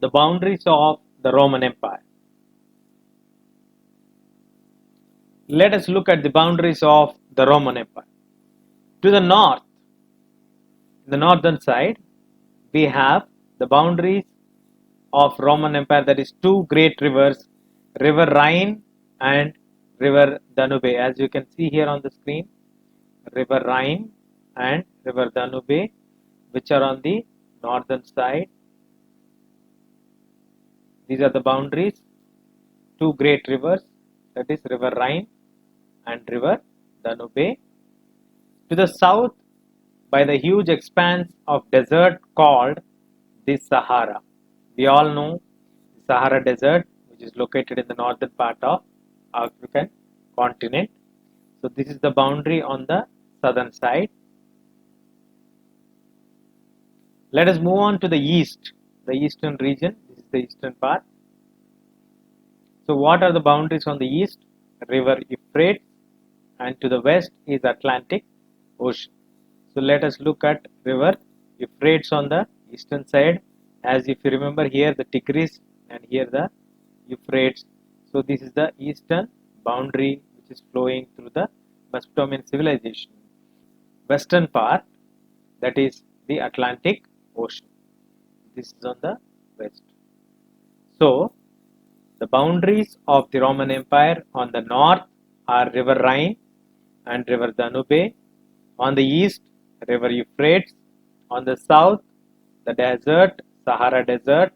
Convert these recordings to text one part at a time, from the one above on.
the boundaries of the Roman Empire. Let us look at the boundaries of the Roman Empire. To the north, the northern side, we have the boundaries of Roman Empire, that is two great rivers, River Rhine and River Danube. As you can see here on the screen, River Rhine and River Danube, which are on the northern side. These are the boundaries, two great rivers, that is River Rhine and River Danube. To the south, by the huge expanse of desert called the Sahara. We all know the Sahara Desert, which is located in the northern part of African continent. So this is the boundary on the southern side. Let us move on to the east, the eastern region. This is the eastern part. So what are the boundaries on the east? River Euphrates, and to the west is Atlantic Ocean. So let us look at River Euphrates on the eastern side. As if you remember, here the Tigris and here the Euphrates. So this is the eastern boundary which is flowing through the Mesopotamian civilization. Western part, that is the Atlantic Ocean. This is on the west. So the boundaries of the Roman Empire on the north are River Rhine and River Danube. On the east, River Euphrates. On the south, the desert, Sahara Desert.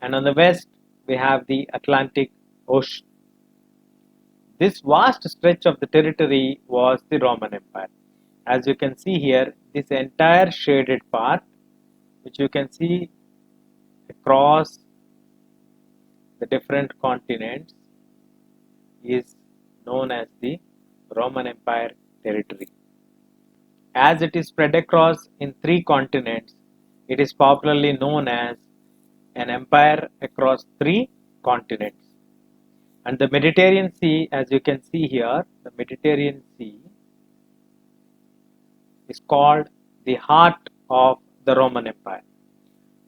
And on the west, we have the Atlantic Ocean. This vast stretch of the territory was the Roman Empire. As you can see here, this entire shaded part, which you can see across the different continents, is known as the Roman Empire territory. As it is spread across in three continents, it is popularly known as an empire across three continents. And the Mediterranean Sea, as you can see here, the Mediterranean Sea is called the heart of the Roman Empire.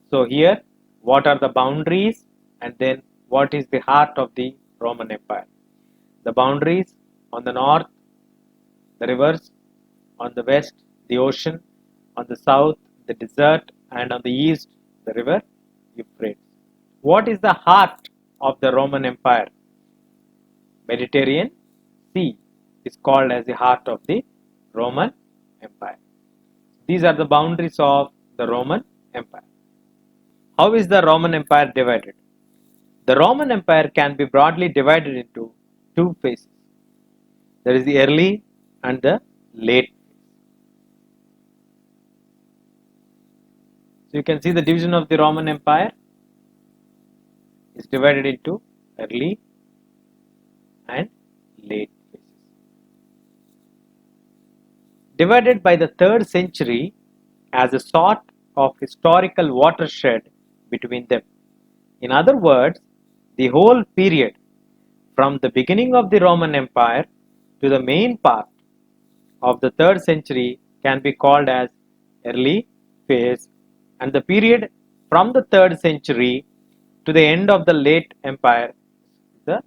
So here, what are the boundaries, and then what is the heart of the Roman Empire? The boundaries: on the north, the rivers; on the west, the ocean; on the south, the desert; and on the east, the river Euphrates. What is the heart of the Roman Empire? Mediterranean Sea is called as the heart of the Roman Empire. These are the boundaries of the Roman Empire. How is the Roman Empire divided? The Roman Empire can be broadly divided into two phases. There is the early and the late. So you can see the division of the Roman Empire is divided into early and late phases. Divided by the 3rd century as a sort of historical watershed between them. In other words, the whole period from the beginning of the Roman Empire to the main part of the 3rd century can be called as early phase, and the period from the 3rd century to the end of the late empire is the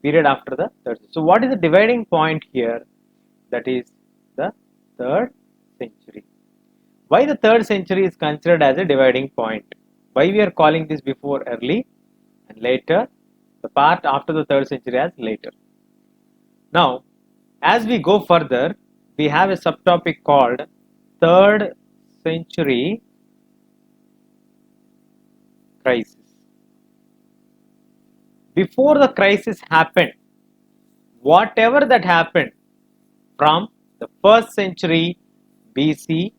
period after the 3rd. So what is the dividing point here? That is the 3rd century. Why the 3rd century is considered as a dividing point? Why we are calling this before early and later, the part after the 3rd century as later? Now, as we go further, we have a subtopic called 3rd century crisis. Before the crisis happened, whatever that happened from the 1st century BC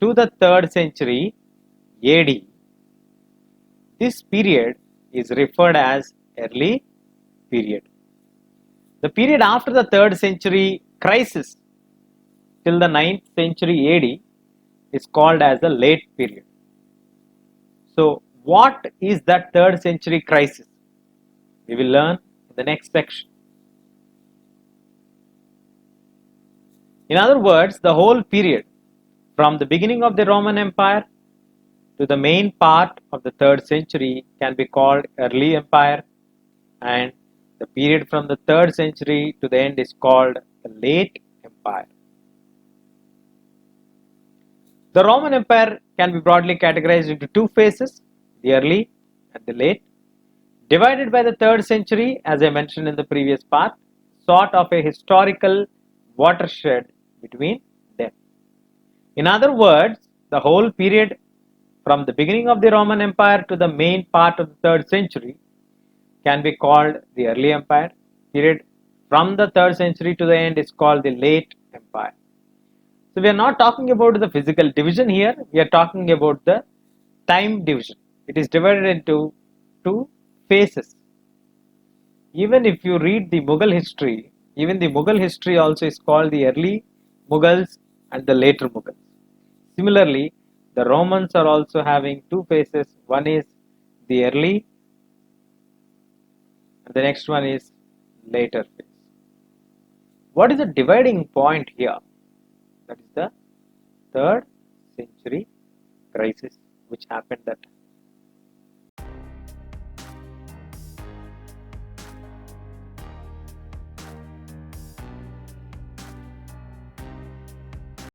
to the 3rd century AD, this period is referred as early period. The period after the 3rd century crisis till the 9th century AD is called as the late period. So what is that 3rd century crisis? We will learn in the next section. In other words, the whole period from the beginning of the Roman Empire to the main part of the 3rd century can be called early empire, and the period from the 3rd century to the end is called the late empire. The Roman Empire can be broadly categorized into two phases, the early and the late, divided by the 3rd century, as I mentioned in the previous part, sort of a historical watershed between them. In other words, the whole period from the beginning of the Roman Empire to the main part of the 3rd century can be called the early empire. Period from the 3rd century to the end is called the late empire. So we are not talking about the physical division here, we are talking about the time division. It is divided into two phases. Even if you read the Mughal history, even the Mughal history also is called the early Mughals and the later Mughals. Similarly, the Romans are also having two phases. One is the early and the next one is later phase. What is the dividing point here? That is the 3rd century crisis which happened that time.